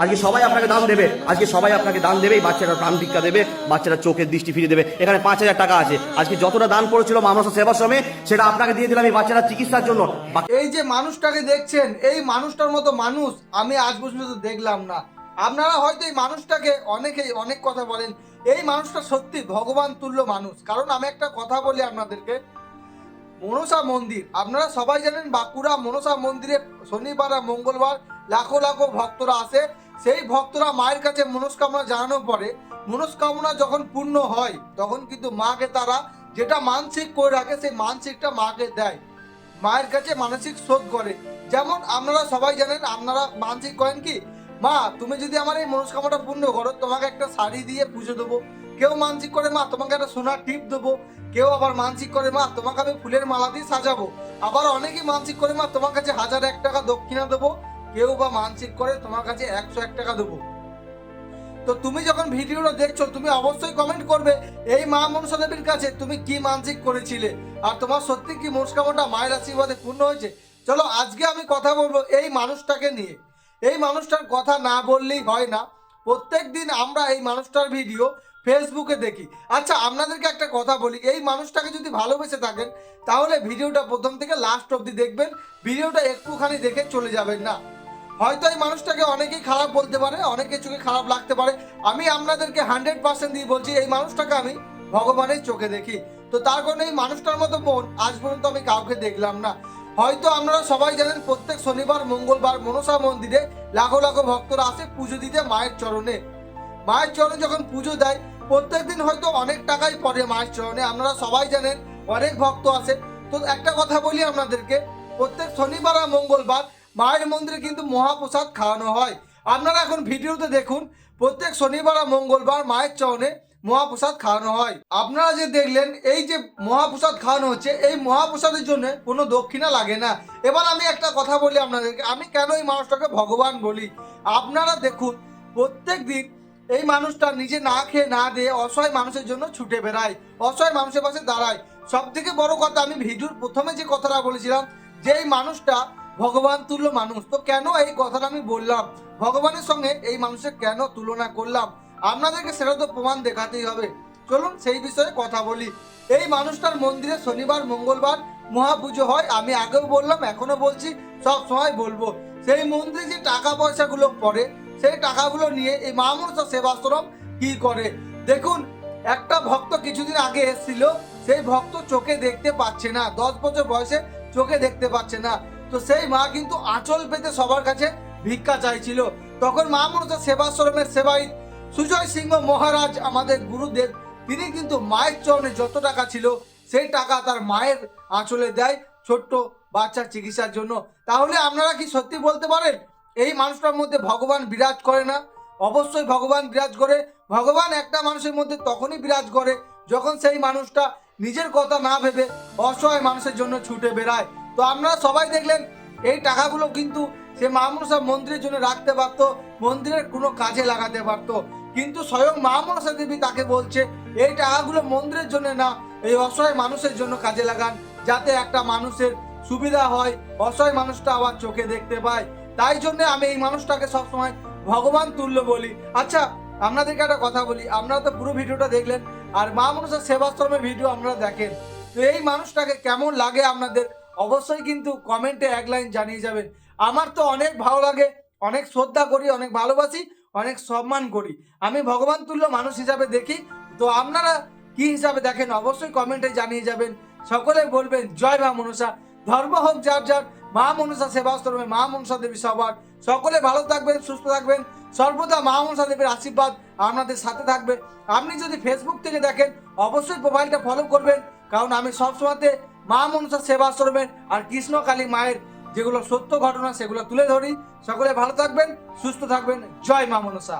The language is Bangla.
আজকে সবাই আপনাকে দান দেবে, আজকে সবাই আপনাকে দান দেবে, বাচ্চারা প্রাণ ভিক্ষা দেবে, বাচ্চারা চোখের দৃষ্টি ফিরে দেবে। এখানে 5,000 টাকা আছে, আজকে যতটা দান পড়েছিল মা মনসা সেবাশ্রমে সেটা আপনাকে দিয়ে দিলাম এই বাচ্চারা চিকিৎসার জন্য। এই যে মানুষটাকে দেখছেন, এই মানুষটার মতো মানুষ আমি আজ পর্যন্ত দেখলাম না। আপনারা হয়তো এই মানুষটাকে অনেকেই অনেক কথা বলেন, এই মানুষটা সত্যি ভগবান তুল্য মানুষ। কারণ আমি একটা কথা বলি আপনাদেরকে, মনসা মন্দির আপনারা সবাই জানেন, বাঁকুড়া মনসা মন্দিরে শনিবার আর মঙ্গলবার লাখো লাখো ভক্তরা আসে। সেই ভক্তরা মায়ের কাছে মনস্কামনা জানানোর পরে মনস্কামনা যখন পূর্ণ হয় তখন কিন্তু মাকে তারা যেটা মানসিক করে রাখে সেই মানসিকটা মাকে দেয়, মায়ের কাছে মানসিক শোধ করে। যেমন আপনারা সবাই জানেন, আপনারা মানসিক করেন কি, মা তুমি যদি আমার এই মনস্কামনাটা পূর্ণ করো তোমাকে একটা শাড়ি দিয়ে পুজো দেবো। কেউ মানসিক করে মা তোমাকে একটা সোনার টিপ দেবো। কেউ আবার মানসিক করে মা তোমাকে আমি ফুলের মালা দিয়ে সাজাবো। আবার অনেকেই মানসিক করে মা তোমার কাছে 1001 টাকা দক্ষিণা দেবো। কেউ বা মানসিক করে তোমার কাছে 101 টাকা দেবো। তো তুমি যখন ভিডিওটা দেখছো তুমি অবশ্যই কমেন্ট করবে এই মা মনসা দেবীর কাছে তুমি কি মানসিক করেছিলে, আর তোমার সত্যি কি মনস্কামনাটা মায়ের আশীর্বাদে পূর্ণ হয়েছে। চলো আজকে আমি কথা বলবো এই মানুষটাকে নিয়ে। এই মানুষটার কথা না বললেই হয় না, প্রত্যেক দিন আমরা এই মানুষটার ভিডিও ফেসবুকে দেখি। আচ্ছা আপনাদেরকে একটা কথা বলি, এই মানুষটাকে যদি ভালোবেসে থাকেন তাহলে ভিডিওটা প্রথম থেকে লাস্ট অবধি দেখবেন, ভিডিওটা একটুখানি দেখে চলে যাবেন না। হয়তো এই মানুষটাকে অনেকেই খারাপ বলতে পারে, অনেকের চোখে খারাপ লাগতে পারে, আমি আপনাদেরকে 100% দিয়ে বলছি এই মানুষটাকে আমি ভগবানের চোখে দেখি। তো তার কারণে এই মানুষটার মতো মন আজ পর্যন্ত আমি কাউকে দেখলাম না। হয়তো আপনারা সবাই জানেন প্রত্যেক শনিবার মঙ্গলবার মনসা মন্দিরে লাখো লাখো ভক্তরা আসে পুজো দিতে মায়ের চরণে। মায়ের চরণে যখন পুজো দেয় প্রত্যেকদিন হয়তো অনেক টাকাই পড়ে মায়ের চরণে, আপনারা সবাই জানেন অনেক ভক্ত আসে। তো একটা কথা বলি আপনাদেরকে, প্রত্যেক শনিবার আর মঙ্গলবার মায়ের মন্দিরে কিন্তু মহাপ্রসাদ খাওয়ানো হয়। আপনারা এখন ভিডিওতে দেখুন, প্রত্যেক শনিবার আর মঙ্গলবার মায়ের চরণে মহাপ্রসাদ খাওয়ানো হয়। আপনারা যে দেখলেন এই যে মহাপ্রসাদ খাওয়ানো হচ্ছে, এই মহাপ্রসাদের জন্য কোনো দক্ষিণা লাগে না। এবার আমি একটা কথা বলি আপনাদেরকে, আমি কেন এই মানুষটাকে ভগবান বলি। আপনারা দেখুন প্রত্যেক দিন এই মানুষটা নিজে না খেয়ে না দিয়ে অসহায় মানুষের জন্য ছুটে বেড়ায়, অসহায় মানুষের পাশে দাঁড়ায়। সব থেকে বড় কথা, আমি ভিডিওর প্রথমে যে কথাটা বলেছিলাম যে এই মানুষটা ভগবান তুল্য মানুষ, তো কেন এই কথাটা আমি বললাম, ভগবানের সঙ্গে এই মানুষের কেন তুলনা করলাম, আপনাদেরকে সেটা তো প্রমাণ দেখাতেই হবে। চলুন সেই বিষয়ে কথা বলি। এই মানুষটার মন্দিরে শনিবার মঙ্গলবার মহাপুজো হয়, আমি আগেও বললাম এখনো বলছি, সব সময় বলবো। সেই মন্দিরে যে টাকা পয়সাগুলো পড়ে সেই টাকাগুলো নিয়ে এই মা মনসা সেবাশ্রম কি করে দেখুন। একটা ভক্ত কিছুদিন আগে এসেছিল, সেই ভক্ত চোখে দেখতে পাচ্ছে না, 10 বছর বয়সে চোখে দেখতে পাচ্ছে না। তো সেই মা কিন্তু আঁচল পেতে সবার কাছে ভিক্ষা চাইছিল। তখন মা মনসা সেবাশ্রমের সেবায়িত সুজয় সিংহ মহারাজ আমাদের গুরুদেব, তিনি কিন্তু মায়ের চরণে যত টাকা ছিল সেই টাকা তার মায়ের আঁচলে দেয় ছোট্ট বাচ্চার চিকিৎসার জন্য। তাহলে আপনারা কি সত্যি বলতে পারেন এই মানুষটার মধ্যে ভগবান বিরাজ করে না? অবশ্যই ভগবান বিরাজ করে। ভগবান একটা মানুষের মধ্যে তখনই বিরাজ করে যখন সেই মানুষটা নিজের কথা না ভেবে অসহায় মানুষের জন্য ছুটে বেড়ায়। তো আপনারা সবাই দেখলেন এই টাকাগুলো কিন্তু সে মা মনসা মন্দিরের জন্য রাখতে পারত, মন্দিরের কোনো কাজে লাগাতে পারত, কিন্তু স্বয়ং মা মনসা দেবী তাকে বলছে এই টাকাগুলো মন্দিরের জন্য না, এই অসহায় মানুষের জন্য কাজে লাগান, যাতে একটা মানুষের সুবিধা হয়, অসহায় মানুষটা আবার চোখে দেখতে পায়। তাই জন্য আমি এই মানুষটাকে সবসময় ভগবান তুল্য বলি। আচ্ছা আপনাদেরকে একটা কথা বলি, আপনারা তো পুরো ভিডিওটা দেখলেন আর মা মনসা সেবাশ্রমের ভিডিও আপনারা দেখেন, তো এই মানুষটাকে কেমন লাগে আপনাদের অবশ্যই কিন্তু কমেন্টে এক লাইন জানিয়ে যাবেন। আমার তো অনেক ভালো লাগে, অনেক শ্রদ্ধা করি, অনেক ভালোবাসি, অনেক সম্মান করি, আমি ভগবান তুল্য মানুষ হিসাবে দেখি। তো আপনারা কি হিসাবে দেখেন অবশ্যই কমেন্টে জানিয়ে যাবেন। সকলে বলবেন জয় মা মনসা। ধর্ম হোক যার যার, মা মনসা সেবাশ্রমে মা মনসা দেবী সবার। সকলে ভালো থাকবেন, সুস্থ থাকবেন, সর্বদা মা মনসা দেবীর আশীর্বাদ আপনাদের সাথে থাকবে। আপনি যদি ফেসবুক থেকে দেখেন অবশ্যই প্রোফাইলটা ফলো করবেন, কারণ আমি সবসময়তে মা মনসা সেবাশ্রমের আর কৃষ্ণকালী মায়ের যেগুলো সত্য ঘটনা সেগুলো তুলে ধরি। সকলে ভালো থাকবেন, সুস্থ থাকবেন, জয় মা মনসা।